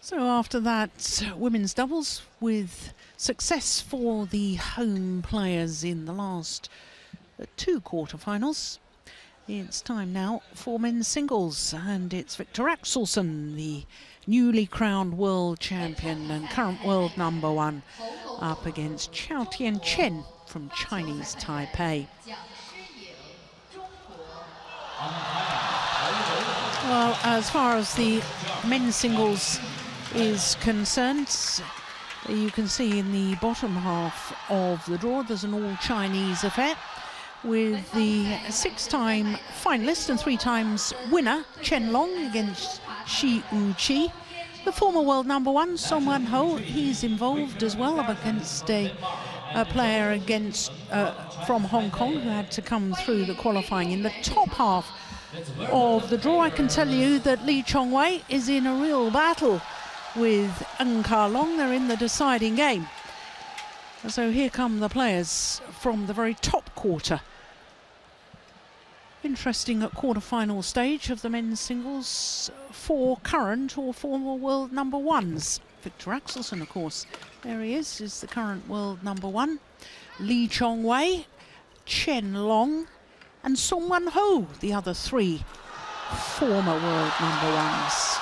So after that, women's doubles with success for the home players in the last two quarterfinals. It's time now for men's singles, and it's Viktor Axelsen, the newly crowned world champion and current world #1, up against Chou Tien Chen from Chinese Taipei. Well, as far as the men's singles is concerned, you can see in the bottom half of the draw there's an all-Chinese affair with the 6-time finalist and 3 times winner Chen Long against Shi Wu-chi. The former world #1 Song Wan-ho, he's involved as well, up against a player against from Hong Kong who had to come through the qualifying in the top half of the draw. I can tell you that Lee Chong-wei is in a real battle with Ng Ka-long. They're in the deciding game. So here come the players from the very top quarter. Interesting at quarter-final stage of the men's singles, 4 current or former world #1s. Viktor Axelsen, of course, there he is the current world #1. Lee Chong-wei, Chen Long, and Song Wan-ho, the other 3 former world #1s.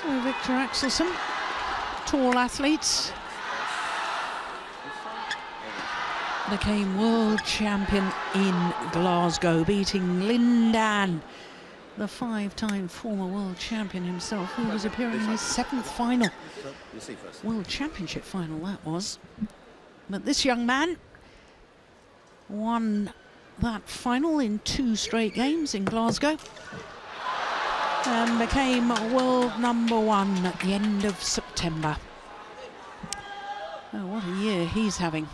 So Viktor Axelsen, tall athlete, became world champion in Glasgow, beating Lin Dan, the 5-time former world champion himself, who was appearing in his 7th final. World Championship final, that was. But this young man won that final in 2 straight games in Glasgow and became world #1 at the end of September. Oh, what a year he's having.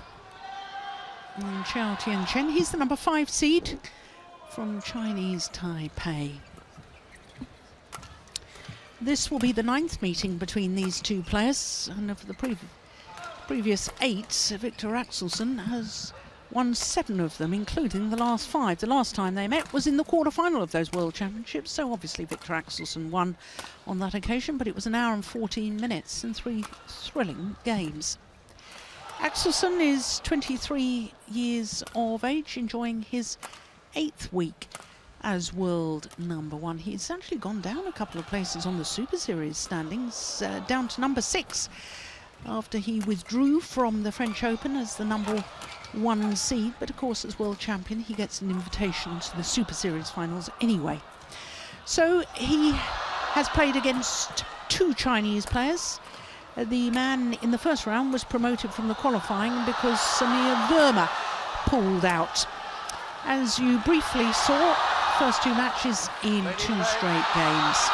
And Chou Tien Chen, he's the #5 seed from Chinese Taipei. This will be the 9th meeting between these 2 players, and of the previous 8, Viktor Axelsen has won 7 of them, including the last 5. The last time they met was in the quarter-final of those World Championships, so obviously Viktor Axelsen won on that occasion, but it was 1 hour and 14 minutes and 3 thrilling games. Axelsen is 23 years of age, enjoying his 8th week as world #1. He's actually gone down a couple of places on the Superseries standings, down to #6, after he withdrew from the French Open as the #1 seed. But of course, as world champion, he gets an invitation to the Superseries finals anyway. So he has played against 2 Chinese players. The man in the first round was promoted from the qualifying because Samir Verma pulled out. As you briefly saw, first 2 matches in 2 straight games.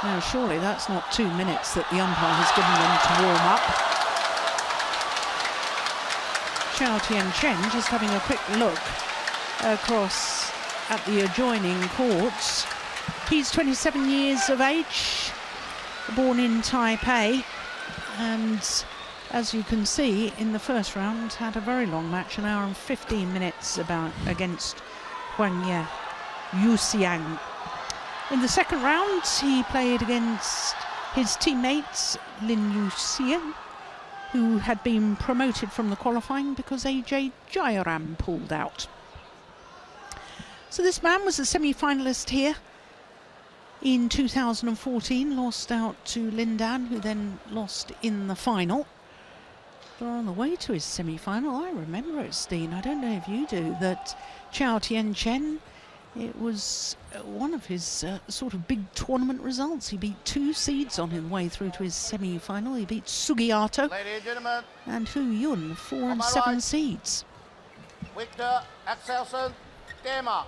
Now, surely that's not 2 minutes that the umpire has given them to warm up. Chou Tien Chen just having a quick look across at the adjoining courts. He's 27 years of age, born in Taipei, and as you can see, in the first round had a very long match, 1 hour and 15 minutes against Huang Yuxiang. In the second round, he played against his teammates Lin Yuxian, who had been promoted from the qualifying because AJ Jayaram pulled out. So this man was a semi-finalist here in 2014, lost out to Lin Dan, who then lost in the final. But on the way to his semi-final, I remember it, Steen, I don't know if you do, that Chou Tien Chen, it was one of his sort of big tournament results. He beat 2 seeds on his way through to his semi-final. He beat Sugiyato and Hu Yun, 4 and 7 seeds. Viktor Axelsen, gamer.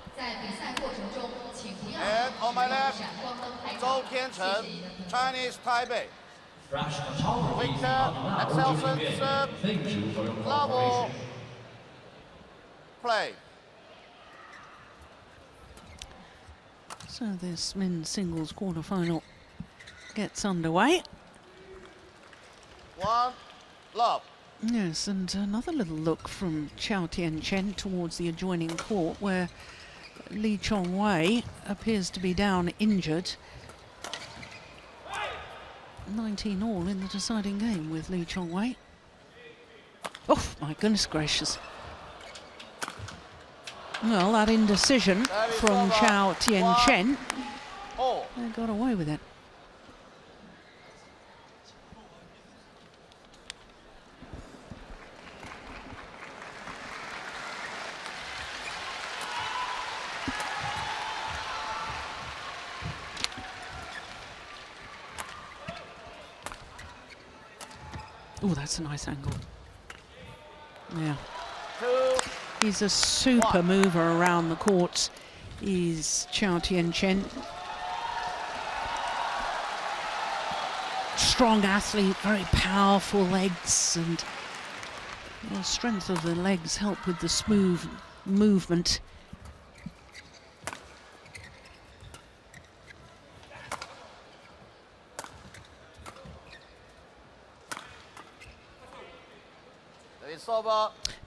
And on my left, Chou Tien Chen, Chinese Taipei. Viktor Axelsen serve, level, play. So this men's singles quarter-final gets underway. 1, love. Yes, and another little look from Chou Tien Chen towards the adjoining court, where Lee Chong-wei appears to be down injured. 19 all in the deciding game with Lee Chong-wei. Oh, my goodness gracious. Well, that indecision from Chou Tien Chen, they got away with it. Oh, that's a nice angle. Yeah. He's a super mover around the court. He's Chou Tien Chen. Strong athlete, very powerful legs, and the strength of the legs help with the smooth movement.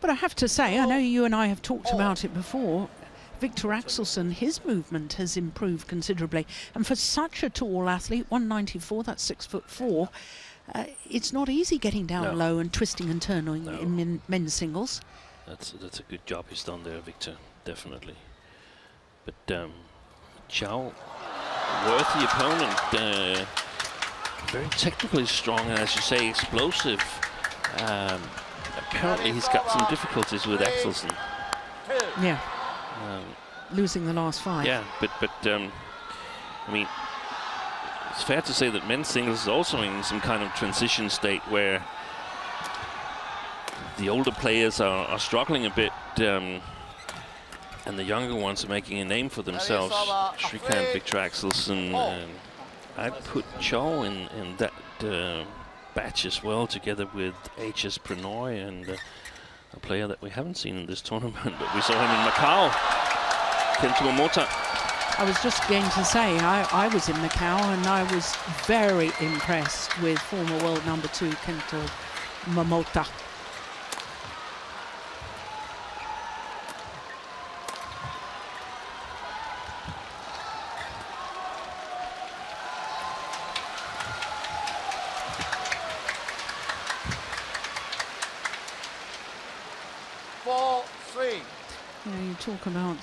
But I have to say, I know you and I have talked about it before, Viktor Axelsen, his movement has improved considerably. And for such a tall athlete, 194, that's 6'4", it's not easy getting down low and twisting and turning in men's singles. That's a good job he's done there, Viktor, definitely. But Chou, worthy opponent, very technically strong, and as you say, explosive. Apparently he's got some difficulties with Axelsen. Yeah. Losing the last 5. Yeah, but I mean, it's fair to say that men's singles is also in some kind of transition state where the older players are struggling a bit, and the younger ones are making a name for themselves. Shrikant, Viktor Axelsen, I'd put Chou in that batch as well, together with H.S. Prenoy and a player that we haven't seen in this tournament, but we saw him in Macau, Kento Momota. I was just going to say, I was in Macau and I was very impressed with former world #2 Kento Momota. You know, you talk about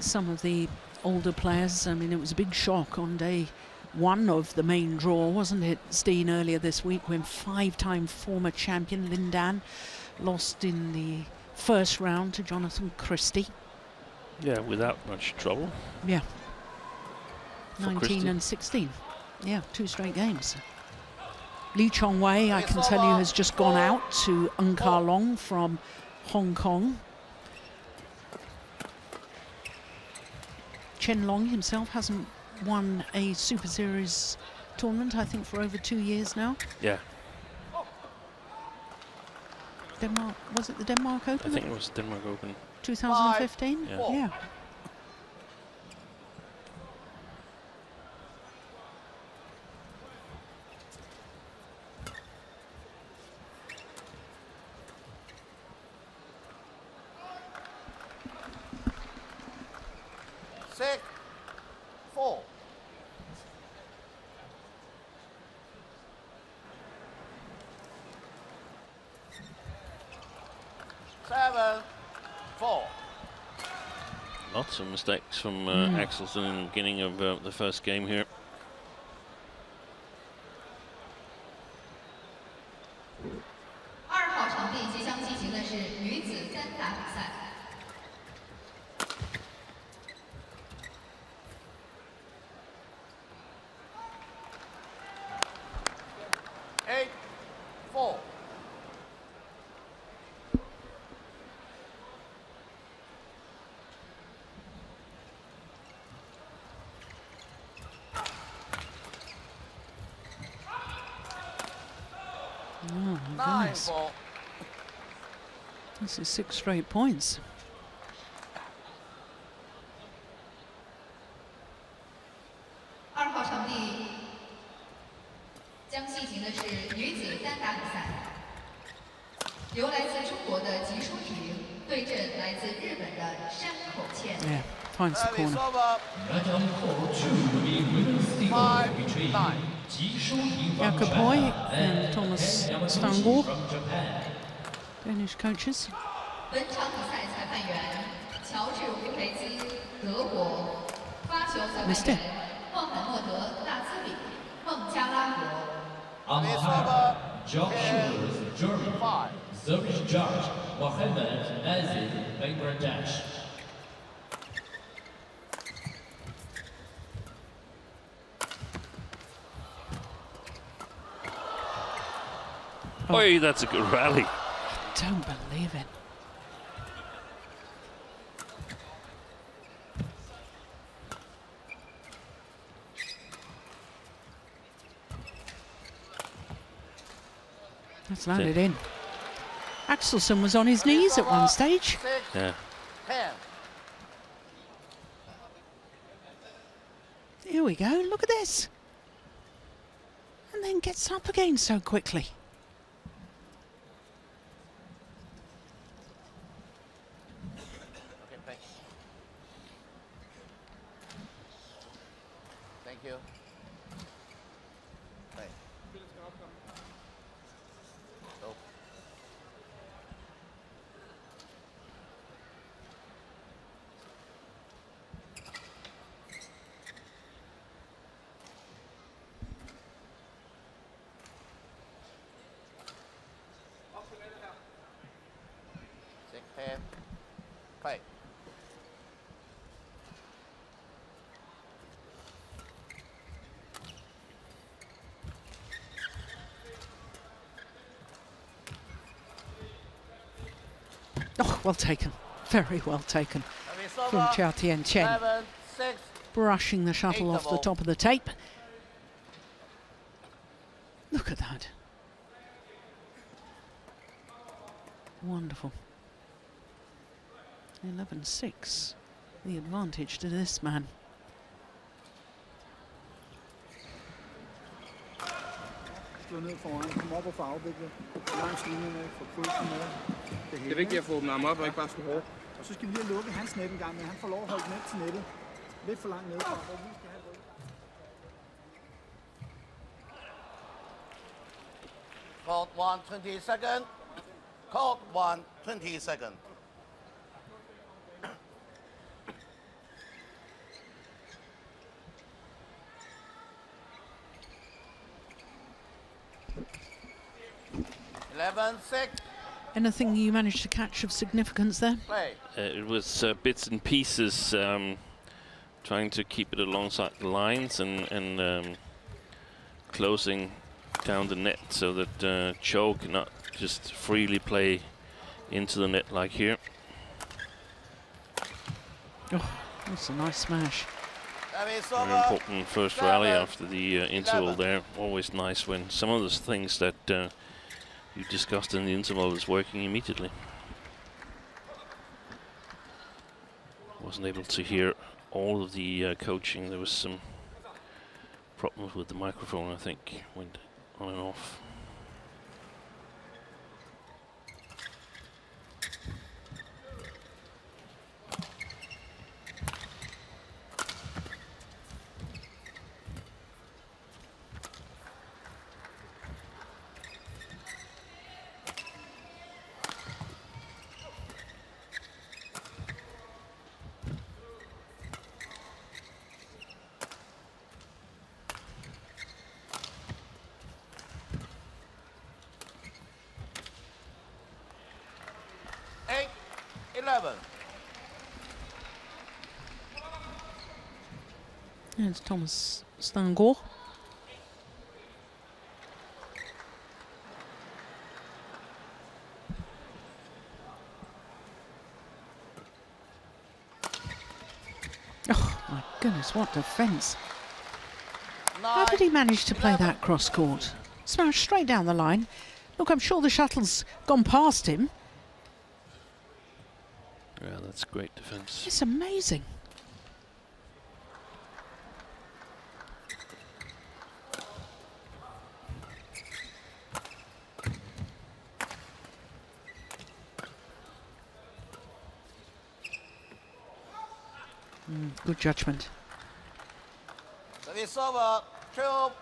some of the older players. I mean, it was a big shock on day 1 of the main draw, wasn't it, Steen, earlier this week, when 5-time former champion Lin Dan lost in the first round to Jonathan Christie. Yeah, without much trouble. Yeah. 19 and 16. Yeah, 2 straight games. Lee Chong-wei, I can tell you, has just gone out to Ng Ka Long from Hong Kong. Chen Long himself hasn't won a Super Series tournament, I think, for over 2 years now. Yeah. Denmark, was it the Denmark Open? I think it was Denmark Open. 2015? Yeah. 6-4. Lots of mistakes from Axelsen in the beginning of the first game here. Oh, my goodness. This is 6 straight points. Yeah, finds the corner. 5-9. Jakob Hoy and Thomas Stangor, Danish coaches. Missed it. Joshua Germany. 5. Service judge Mohammed Aziz, Bangladesh. Oh, that's a good rally. Don't believe it. That's landed in. Axelsen was on his knees at one stage. Yeah. 10. Here we go, look at this. And then gets up again so quickly. Okay, thanks. Thank you. Thanks. Go. Six, 10. Play. Oh, well taken. Very well taken from Chou Tien Chen. 7, 6. Brushing the shuttle off the top of the tape. Look at that. Wonderful. 11-6. The advantage to this man. Slå ned foran, kom op og få afviklet langs linjen af, få pulsen med. Det er vigtigt at få åbnet ham op og ikke bare slå hårdt. Og så skal vi lige have lukket hans net en gang, men han får lov at holde den ind til nettet. Lidt for langt ned, hvor vi skal have rød. Court 1, 20 second. Court 1, 20 second. Anything you managed to catch of significance there? Play. It was bits and pieces, trying to keep it alongside the lines and closing down the net so that Chou cannot just freely play into the net like here. Oh, that's a nice smash. Very important first rally after the interval there. Always nice when some of those things that you discussed in the interval is working immediately. Wasn't able to hear all of the coaching. There was some problems with the microphone, I think, went on and off. There's Thomas Stangor. Oh my goodness, what defence. How did he manage to play that cross court? Smashed straight down the line. Look, I'm sure the shuttle's gone past him. Yeah, that's great defence. It's amazing. Good judgment. Service over, 12-9.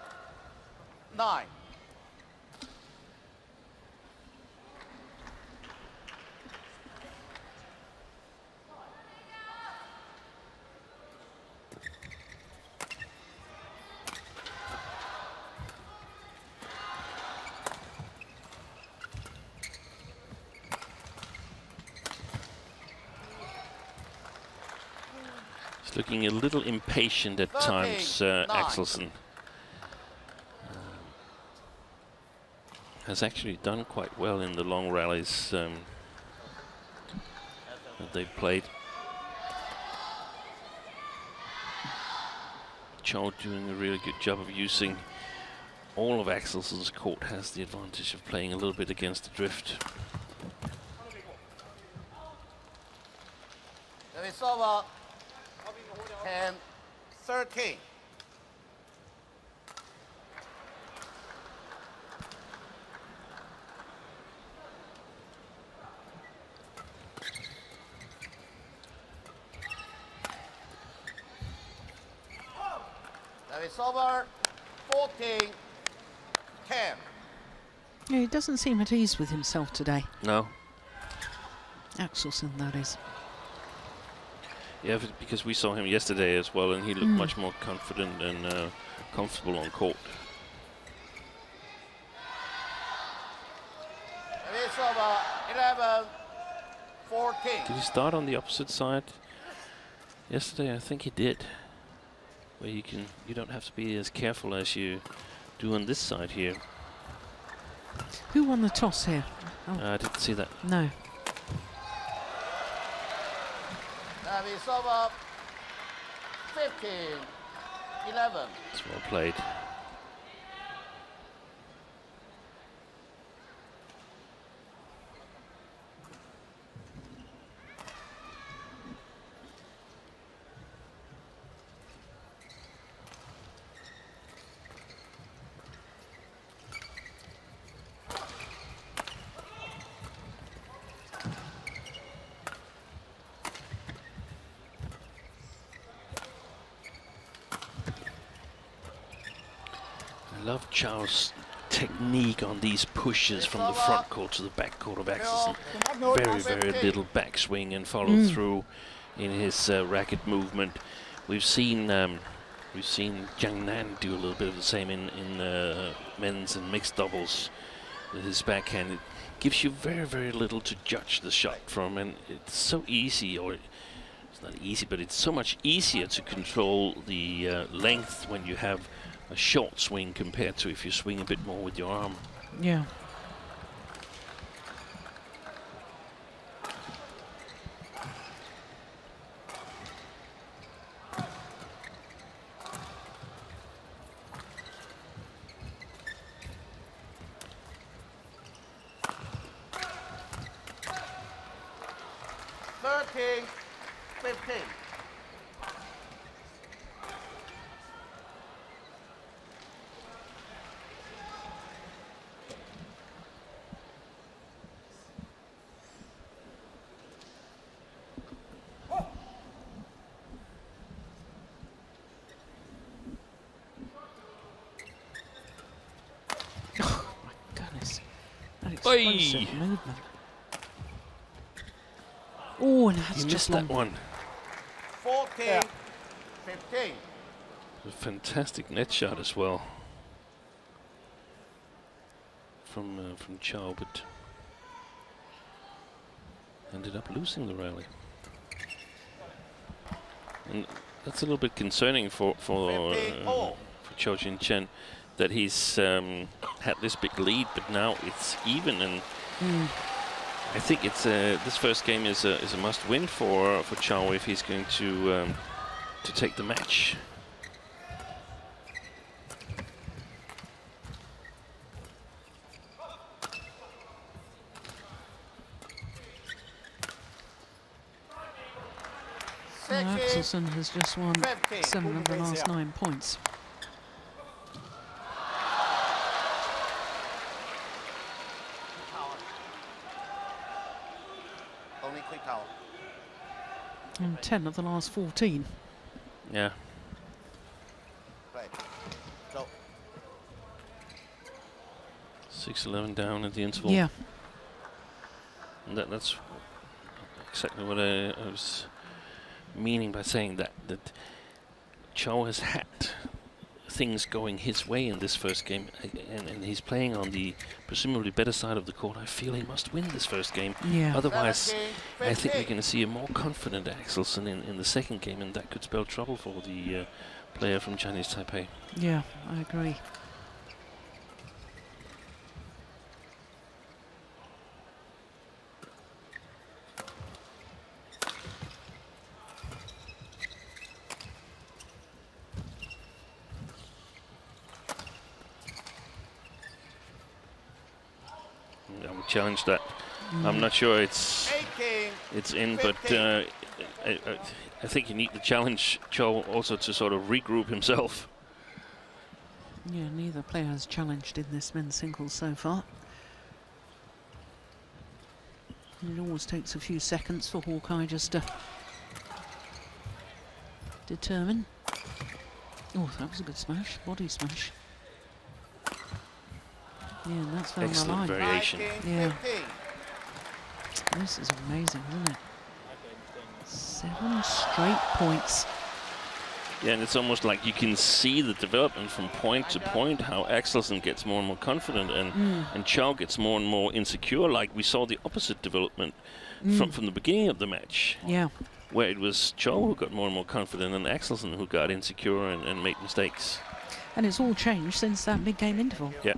Looking a little impatient at times, Axelsen. Has actually done quite well in the long rallies that they've played. Chou doing a really good job of using all of Axelsen's court, has the advantage of playing a little bit against the drift. Service over, 10-13. Service over, 14-10. Yeah, he doesn't seem at ease with himself today. No. Axelsen, that is. Yeah, because we saw him yesterday as well, and he looked much more confident and comfortable on court. It's over, 11-14. Did he start on the opposite side yesterday? I think he did. Where you don't have to be as careful as you do on this side here. Who won the toss here? Oh. I didn't see that. No. It's over, 15-11. It's well played. I love Chou's technique on these pushes from the front court to the back court of Axelsen. Very, very little backswing and follow through in his racket movement. We've seen Jiang Nan do a little bit of the same in men's and mixed doubles with his backhand. It gives you very, very little to judge the shot from, and it's so easy, or it's not easy, but it's so much easier to control the length when you have a short swing compared to if you swing a bit more with your arm. Yeah. Explosive movement. Oh, and that's just that one. 14-15. A fantastic net shot as well from Chou, but ended up losing the rally. And that's a little bit concerning for Chou Tien Chen, that he's had this big lead, but now it's even, and I think it's this first game is a must-win for Chou if he's going to take the match. Axelsen has just won 7 of the last 9 points. And 10 of the last 14. Yeah. Play. Go. 6-11 down at the interval. Yeah. And that's exactly what I was meaning by saying that Chou has had things going his way in this first game, and he's playing on the presumably better side of the court. I feel he must win this first game. Yeah. Otherwise, I think we're going to see a more confident Axelsen in the second game, and that could spell trouble for the player from Chinese Taipei. Yeah, I agree. I would challenge that. I'm not sure it's in, but I think you need to challenge Chou also to sort of regroup himself. Yeah, neither player has challenged in this men's singles so far. And it always takes a few seconds for Hawkeye just to determine. Oh, that was a good smash, body smash. Yeah, and that's found the Excellent line. variation. Yeah. This is amazing, isn't it? 7 straight points. Yeah, and it's almost like you can see the development from point to point, how Axelsen gets more and more confident and Chou gets more and more insecure, like we saw the opposite development from the beginning of the match. Yeah. Where it was Chou who got more and more confident and Axelsen who got insecure and made mistakes. And it's all changed since that mid-game interval. Yeah.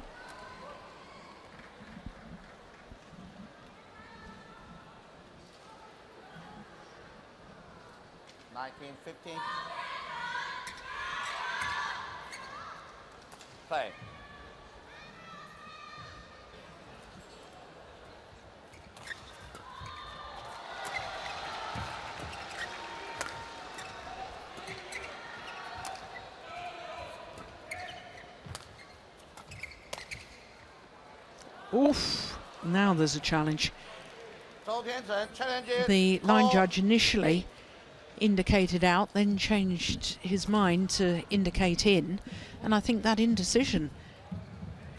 Play. Oof. Now there's a challenge. Chou Tien Chen challenges. The line judge initially indicated out, then changed his mind to indicate in, and I think that indecision.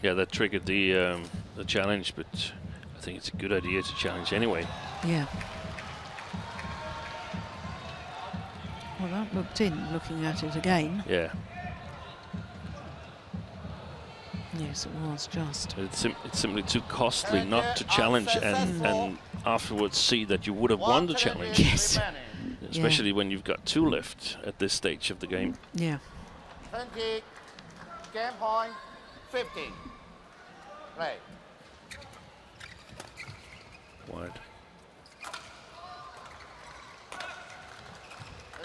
Yeah, that triggered the challenge, but I think it's a good idea to challenge anyway. Yeah. Well, that looked in, looking at it again. Yeah. Yes, it was just. But it's simply too costly not to challenge and afterwards see that you would have won the challenge. Yes. Especially when you've got 2 left at this stage of the game. Yeah. 20. Game point. 50. Play. Wide.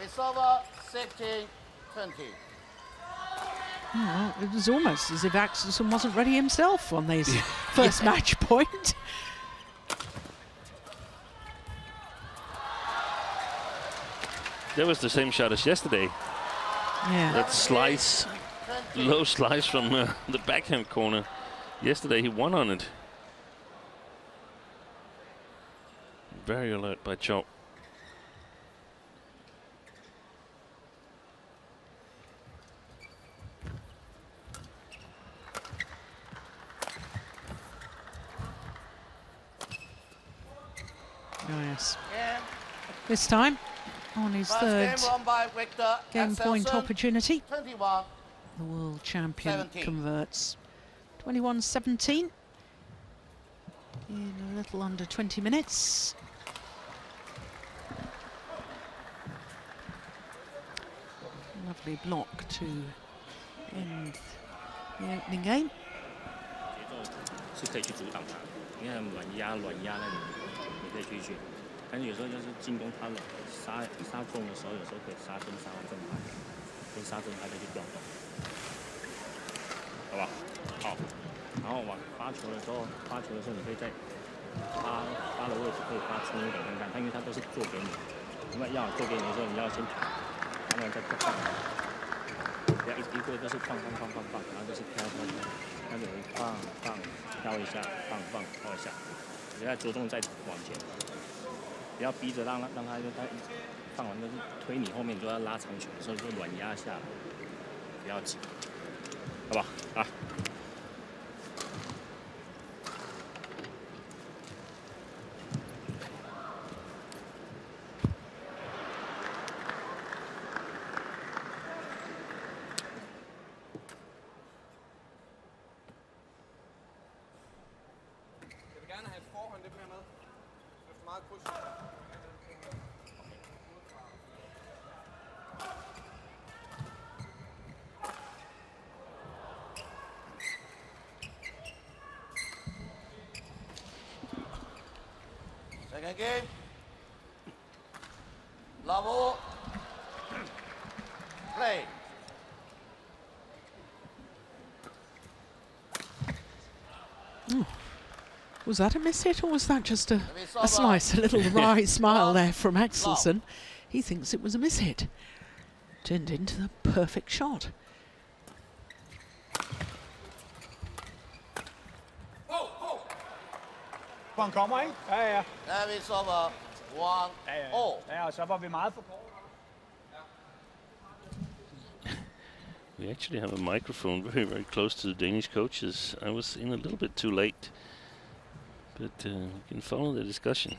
It's over. 16. 20. Well, it was almost as if Axelsen wasn't ready himself on these first match point. That was the same shot as yesterday. Yeah. That slice, low slice from the backhand corner. Yesterday he won on it. Very alert by Chou. Oh, yes. This time, on his third game point opportunity, 21. the world champion 17. converts. 21-17 in a little under 20 minutes. Lovely block to end the opening game. 是可以去阻挡他，你看软压你可以去，但是有时候就是进攻他杀中的时候，有时候可以杀中杀完正拍，跟杀正拍再去调动，好吧？好，然后往发球的时候，你可以在发的位置可以发冲一点看看，因为他都是做给你，那么要做给你的时候，你要先弹，然后再放，不要一个都是放，然后就是飘，那有一放飘一下，放飘一下，你要着重再往前，不要逼着让他，因为他放完就是推你后面，你就要拉长球的时候就软压下来，不要急，好不好？啊。Second game. Level. Play. Was that a miss hit, or was that just a slice, a little wry smile there from Axelsen? He thinks it was a miss hit. Turned into the perfect shot. Han kommer, ikke? Ja, ja. Service over 1-all. Ja, og så var vi meget for kort. We actually have a microphone very, very close to the Danish coaches. I was in a little bit too late, but we can follow the discussion.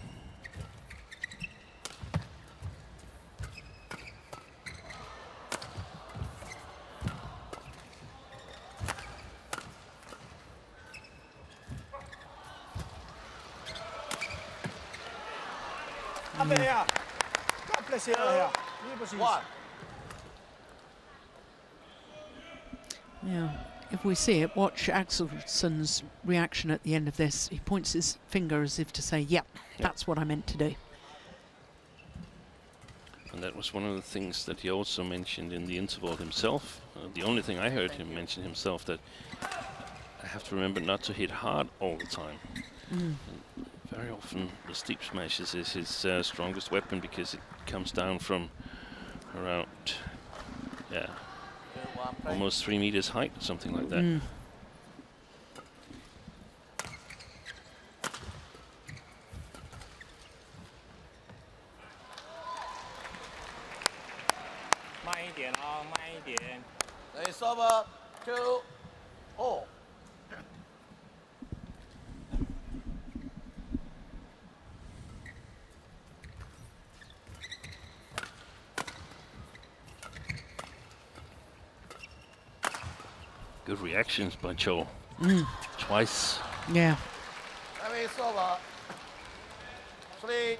Kom det her. Godt placeret her. Lige præcis. Yeah, if we see it, watch Axelsen's reaction at the end of this. He points his finger as if to say, yep, that's what I meant to do. And that was one of the things that he also mentioned in the interval himself. The only thing I heard him mention himself, that I have to remember not to hit hard all the time. Very often the steep smashes is his strongest weapon, because it comes down from around, almost 3 meters height, something like that. It's over 2-all. Good reactions by Chou. Twice. Yeah. It's over 3-2.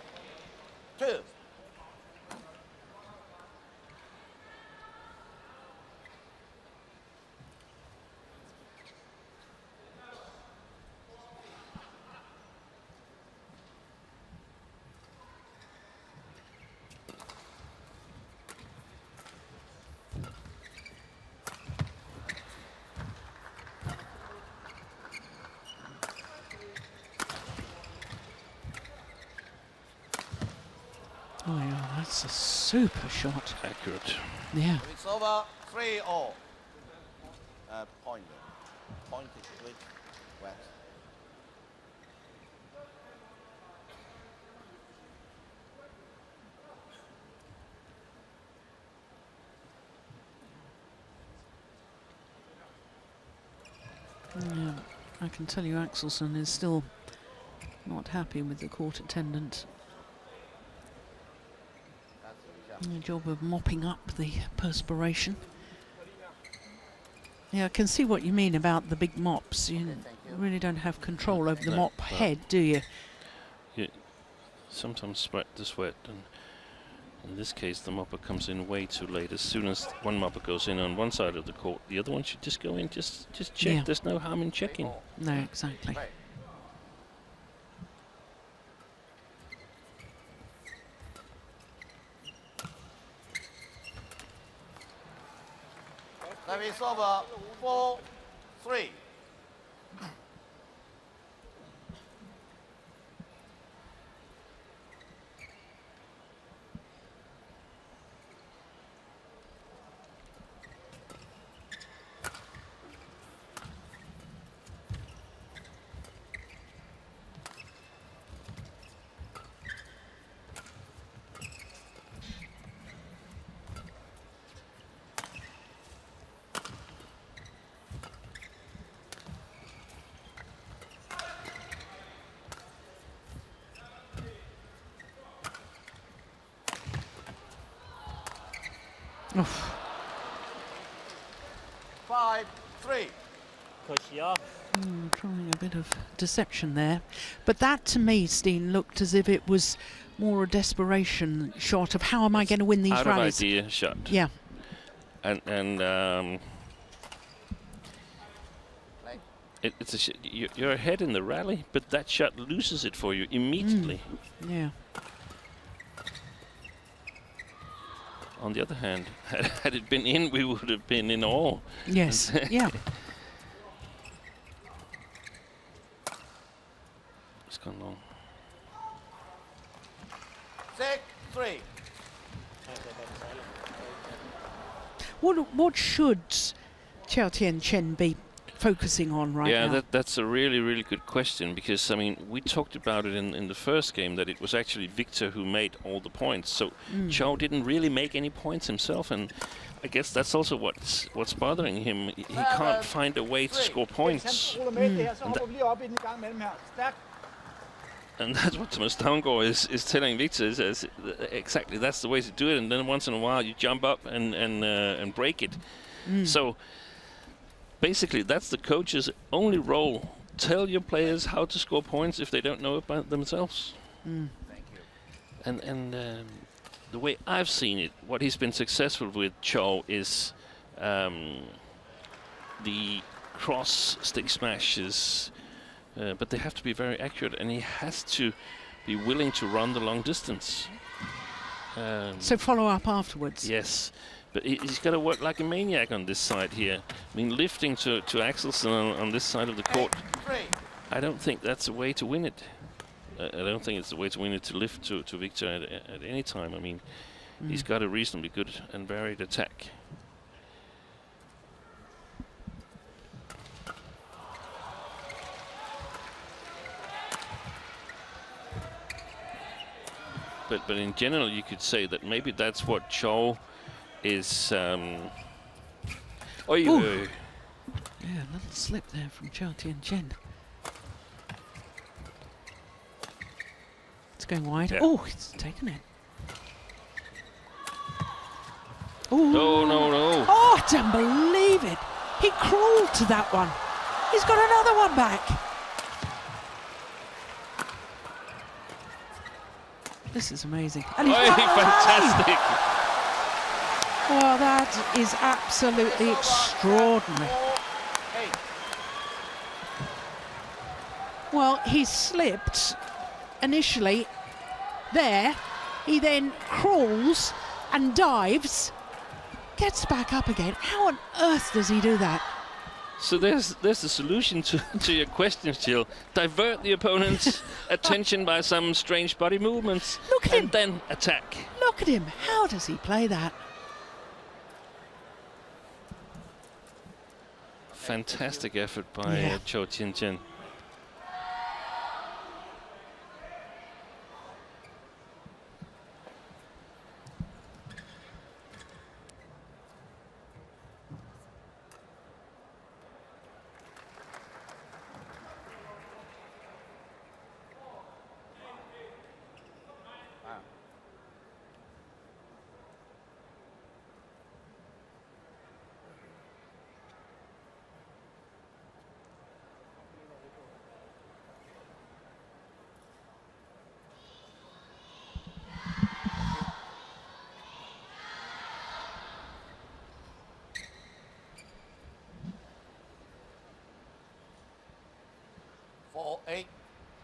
Oh yeah, that's a super shot. Accurate. Yeah. It's over 3-all. Pointed with wet. Yeah, I can tell you Axelsen is still not happy with the court attendant. A job of mopping up the perspiration. Yeah, I can see what you mean about the big mops. You really don't have control over the mop head, do you? You sometimes sweat the sweat, and in this case the mopper comes in way too late. As soon as one mopper goes in on one side of the court, the other one should just go in, just check. Yeah. There's no harm in checking. No, exactly. It's over 4-3. Oof. 5-3. Trying a bit of deception there. But that, to me, Steen, looked as if it was more a desperation shot of how am I going to win these rallies? Out of idea shot. Yeah. And it's you're ahead in the rally, but that shot loses it for you immediately. Yeah. On the other hand, had it been in, we would have been in all. Yes. Yeah. It's gone long. 6-3. What should Chou Tien Chen be focusing on right now? Yeah, that's a really, really good question, because, I mean, we talked about it in the first game, that it was actually Viktor who made all the points. So Chou didn't really make any points himself, and I guess that's also what's bothering him. He can't find a way to score points. And that's what Thomas Damgaard is telling Viktor, is exactly that's the way to do it. And then once in a while you jump up and break it. So basically that's the coach's only role. Tell your players how to score points if they don't know it by themselves. Thank you. And the way I've seen it, what he's been successful with, Chou, is the cross stick smashes. But they have to be very accurate, and he has to be willing to run the long distance. So follow up afterwards. Yes, but he's got to work like a maniac on this side here. I mean, lifting to Axelsen on this side of the court, I don't think that's a way to win it. I don't think it's the way to win it, to lift to Viktor at any time. I mean, he's got a reasonably good and varied attack. But in general, you could say that maybe that's what Chou is. Yeah, a little slip there from Chou Tien Chen. It's going wide. Yeah. Oh, it's taken it. Oh, no. Oh, I don't believe it. He crawled to that one. He's got another one back. This is amazing. And he's fantastic. Well, that is absolutely extraordinary. Well, he slipped initially there. He then crawls and dives, gets back up again. How on earth does he do that? So there's the solution to your question, Jill. Divert the opponent's attention by some strange body movements. Look at him. And then attack. Look at him. How does he play that? Fantastic effort by Chou Tien Chen.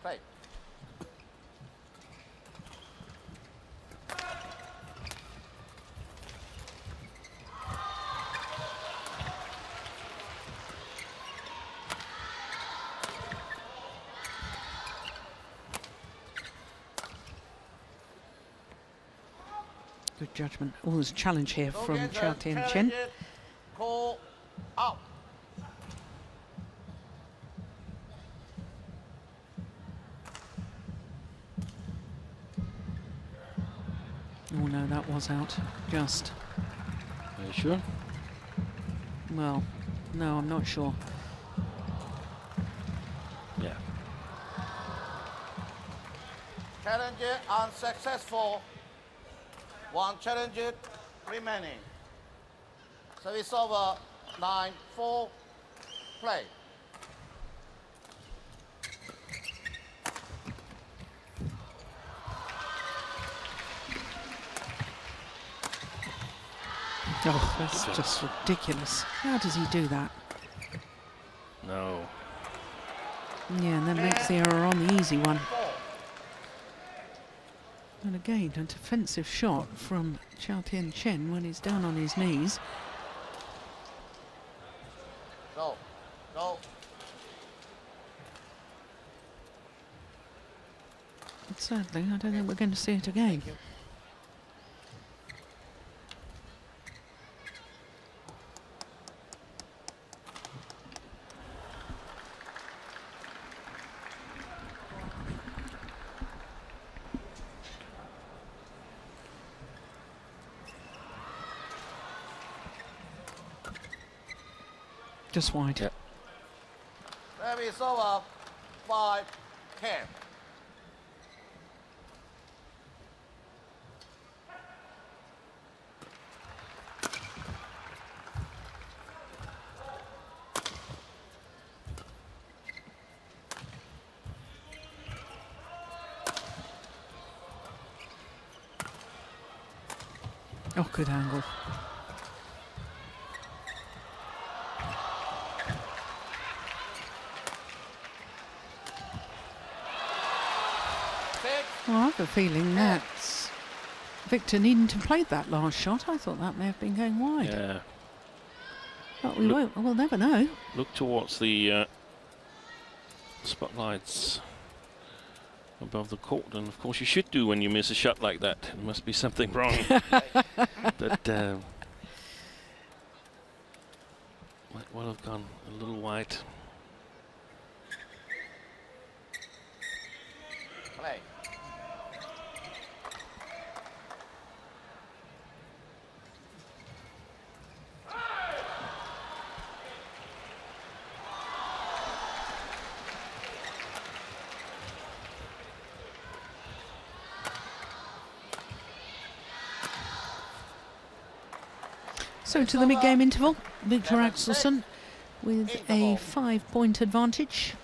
Play. Good judgment. Oh, there's a challenge here from Chou Tien Chen. Call out. Oh no, that was out. Just. Are you sure? Well, no, I'm not sure. Yeah. Challenge unsuccessful. One challenge remaining. Service over, 9-4, play. Oh, that's just ridiculous. How does he do that? No. Yeah, and then makes the error on the easy one. And again, a defensive shot from Chou Tien Chen when he's down on his knees. Go. Go. But sadly, I don't think we're going to see it again. Just wide. Yep. Service over, 5-10. Oh, good angle. Well, I have a feeling that Viktor needn't have played that last shot. I thought that may have been going wide. Yeah. But we won't. We'll never know. Look towards the spotlights above the court, and of course you should do when you miss a shot like that. There must be something wrong. But might well have gone a little wide. Play. So to the mid-game interval, Viktor Axelsen with a 5-point advantage.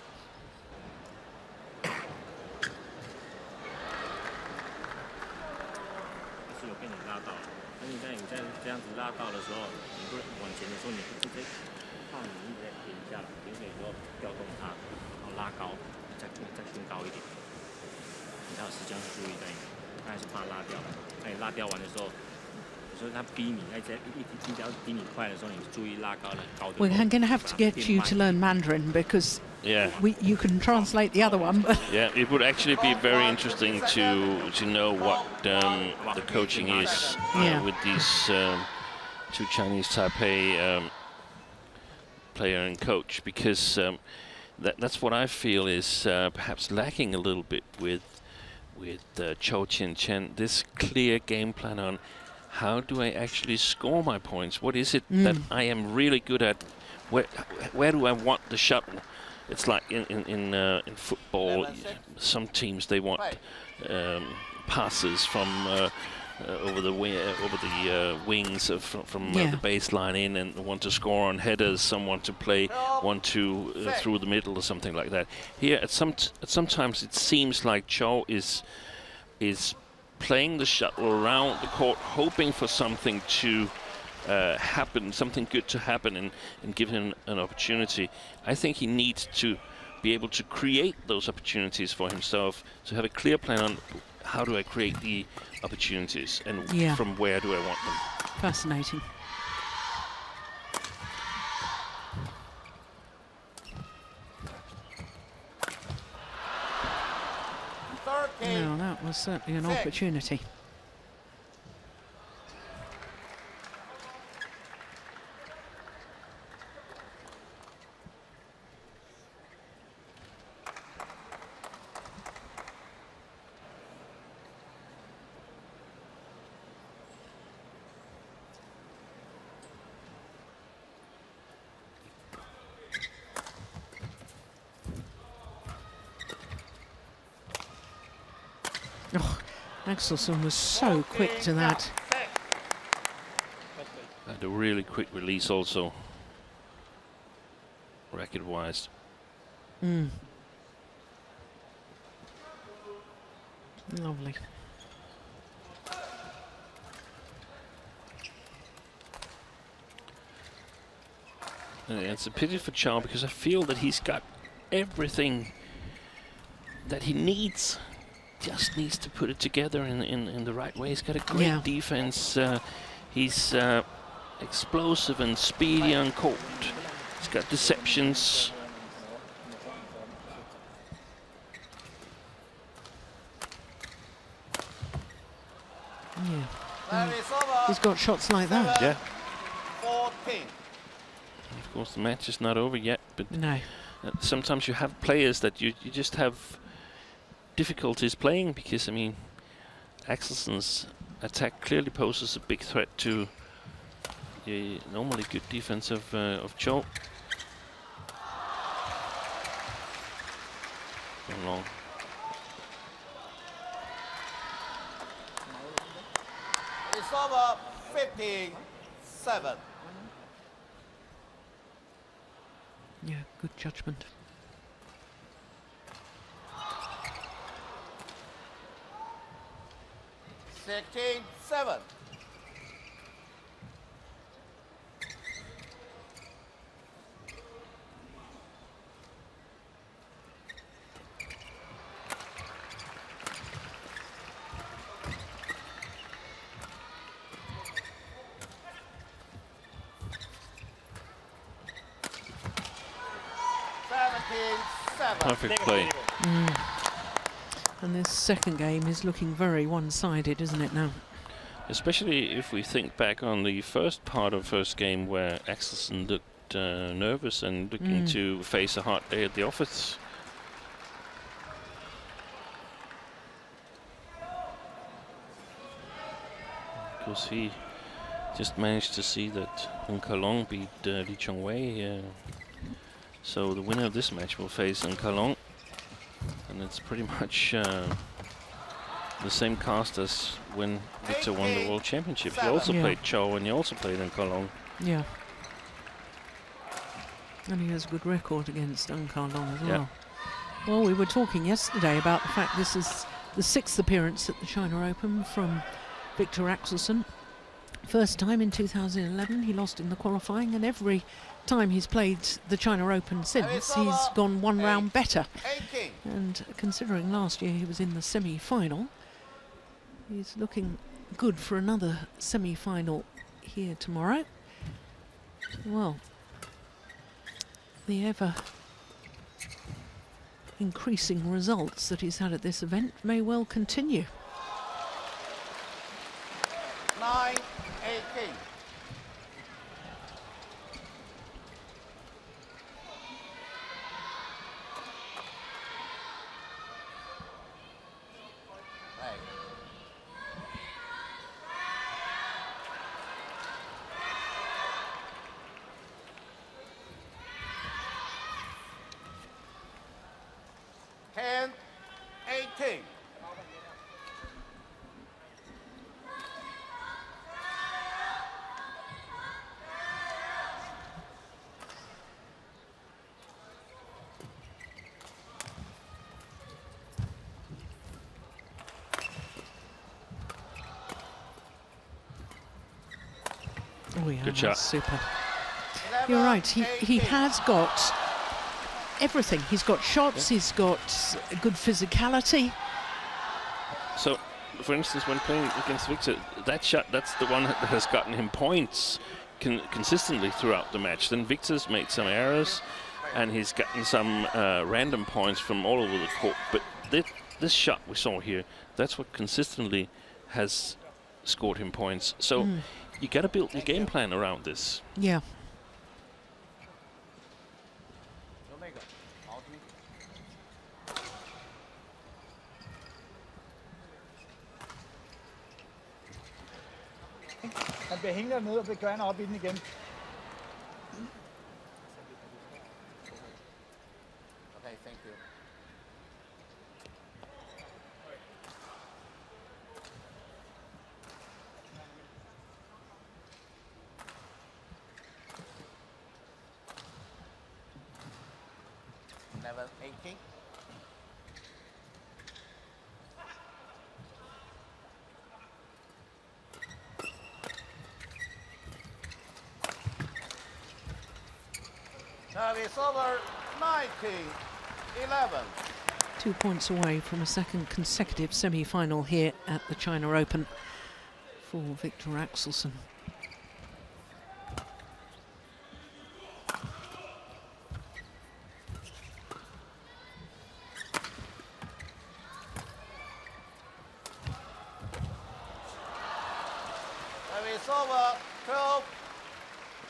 We're going to have to get you to learn Mandarin because you can translate the other one. But yeah, it would actually be very interesting to know what the coaching is with these two Chinese Taipei player and coach, because that's what I feel is perhaps lacking a little bit with Chou Tien Chen. This clear game plan on how do I actually score my points? What is it that I am really good at? Where do I want the shuttle? It's like in football, some teams they want passes from over the wings from the baseline in, and want to score on headers. Some want to play 1-2 through the middle or something like that. Here, sometimes it seems like Chou is playing the shuttle around the court, hoping for something to happen, something good to happen, and give him an opportunity. I think he needs to be able to create those opportunities for himself, to have a clear plan on how do I create the opportunities and from where do I want them. Fascinating. Well, that was certainly an opportunity. Oh, Axelsen was so quick to that. And a really quick release also, racket-wise. Lovely. And it's a pity for Chou because I feel that he's got everything that he needs. Just needs to put it together in the right way. He's got a great defense. He's explosive and speedy on court. He's got deceptions. Yeah. He's got shots like that. Yeah. 14. Of course, the match is not over yet, but no. Sometimes you have players that you just have difficulties playing because, I mean, Axelsen's attack clearly poses a big threat to the normally good defense of Chou. Long. It's over 15-7. Yeah, good judgment. Sixteen, 7. Perfect play. And this second game is looking very one-sided, isn't it now? Especially if we think back on the first part of first game where Axelsen looked nervous and looking to face a hard day at the office. Of course, he just managed to see that Ng Ka-long beat Lee Chong-wei. So the winner of this match will face Ng Ka-long. And it's pretty much the same cast as when Viktor won the World Championships. He also played Chou and he also played Ng Ka-long. Yeah. And he has a good record against Ng Ka-long as well. Well, we were talking yesterday about the fact this is the 6th appearance at the China Open from Viktor Axelsen. First time in 2011, he lost in the qualifying, and every time he's played the China Open since, he's gone one round better. And considering last year he was in the semi-final, he's looking good for another semi-final here tomorrow. Well, the ever increasing results that he's had at this event may well continue. 9-18. Oh yeah, good shot. Super. You're right, he has got everything. He's got shots, he's got good physicality. So, for instance, when playing against Viktor, that shot, that's the one that has gotten him points consistently throughout the match. Then Viktor's made some errors, and he's gotten some random points from all over the court. But this shot we saw here, that's what consistently has scored him points. So you got to build your game plan around this. Yeah. Han bliver hængende ned og vil gerne op i den igen. Okay, thank you. 18. Service over 19-11. 2 points away from a second consecutive semi-final here at the China Open for Viktor Axelsen. Service over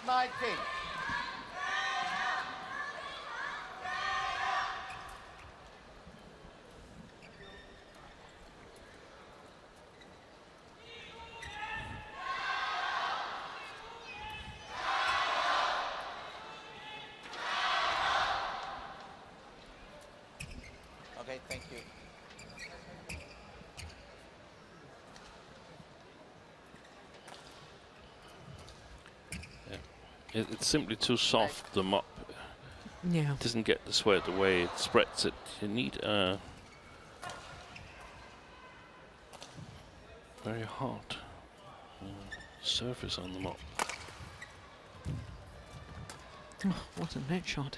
12-19. Okay, thank you. It's simply too soft, the mop. Yeah. It doesn't get the sweat the way it spreads it. You need a very hard surface on the mop. Oh, what a net shot.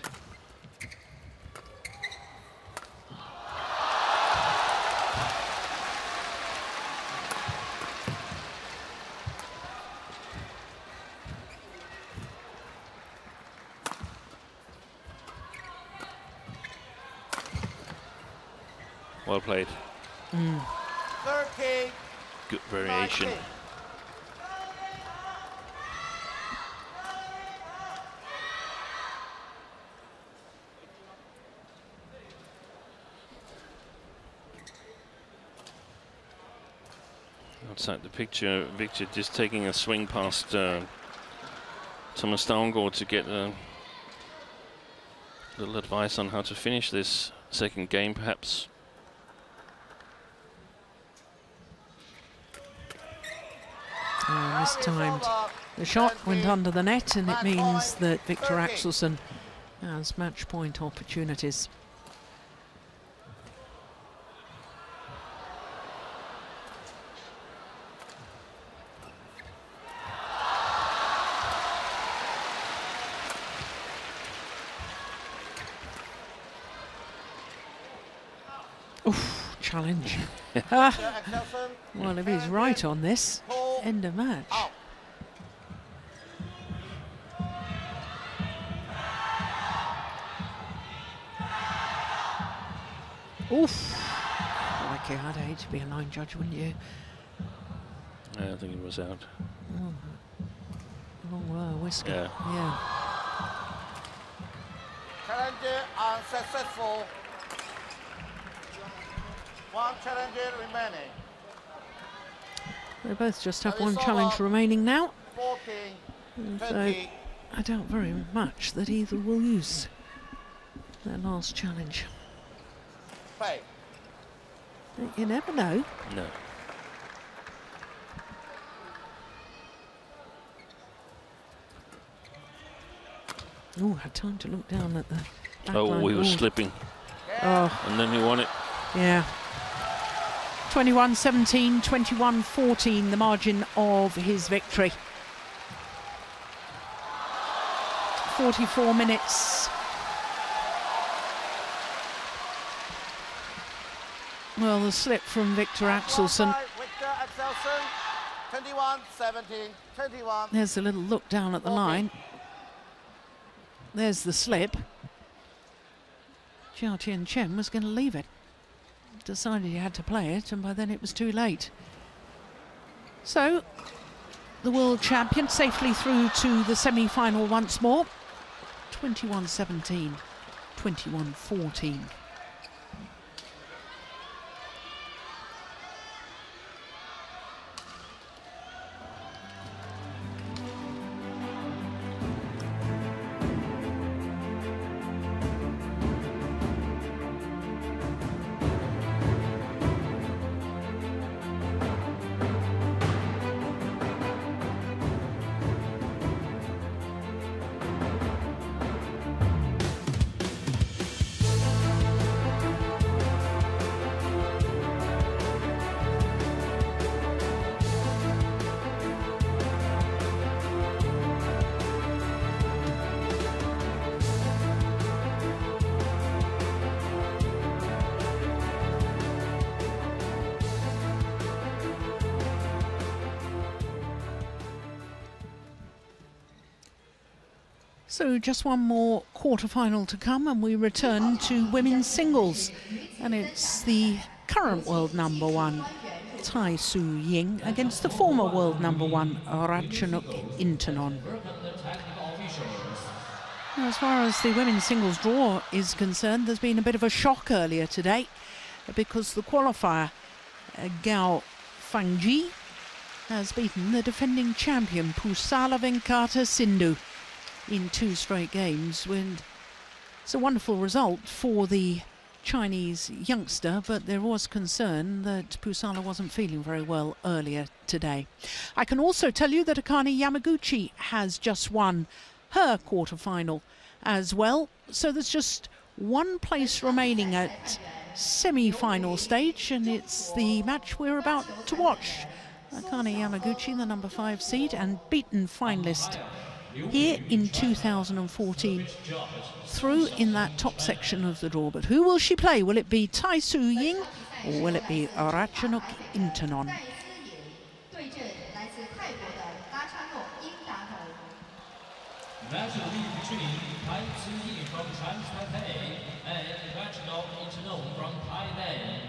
Well played. 30. Good variation. 19. Outside the picture, Victor just taking a swing past Thomas Stavngård to get a little advice on how to finish this second game, perhaps. Mistimed. The shot went under the net, and it means that Viktor Axelsen has match point opportunities. Oof, challenge. Well, if he's right on this, end of match. Oof. Like I'd hate to be a line judge, wouldn't you? Yeah, I think it was out. Oh. Long whisker. Yeah. Challenger unsuccessful. One challenger remaining. They both just have one challenge remaining now. 14, So 20. I doubt very much that either will use their last challenge. Play. But you never know. No. Oh, had time to look down at the back Oh, line. we were Ooh. slipping. Oh, And then he won it. yeah. 21-17, 21-14, the margin of his victory. 44 minutes. Well, the slip from Viktor Axelsen. Viktor Axelsen, 21-17, 21. There's a little look down at the line. There's the slip. Chou Tien Chen was going to leave it. Decided he had to play it, and by then it was too late. So, the world champion safely through to the semi-final once more. 21-17, 21-14. So just one more quarter-final to come and we return to women's singles. And it's the current world number one, Tai Tzu Ying, against the former world number one, Ratchanok Intanon. As far as the women's singles draw is concerned, there's been a bit of a shock earlier today because the qualifier, Gao Fangji, has beaten the defending champion, Pusala Venkata Sindhu, in 2 straight games. It's a wonderful result for the Chinese youngster, but there was concern that Pusala wasn't feeling very well earlier today. I can also tell you that Akane Yamaguchi has just won her quarter-final as well, so there's just one place remaining at semi-final stage, and it's the match we're about to watch. Akane Yamaguchi, the number 5 seed and beaten finalist here in 2014, through in that top section of the draw. But who will she play? Will it be Tai Tzu Ying or will it be Ratchanok Intanon? Match will be between Tai Tzu Ying from Taipei and Ratchanok Intanon from Thailand.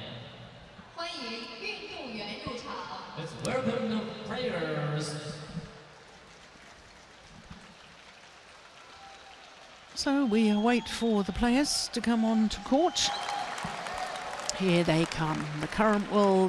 Let's welcome the players. So we await for the players to come on to court. Here they come, the current world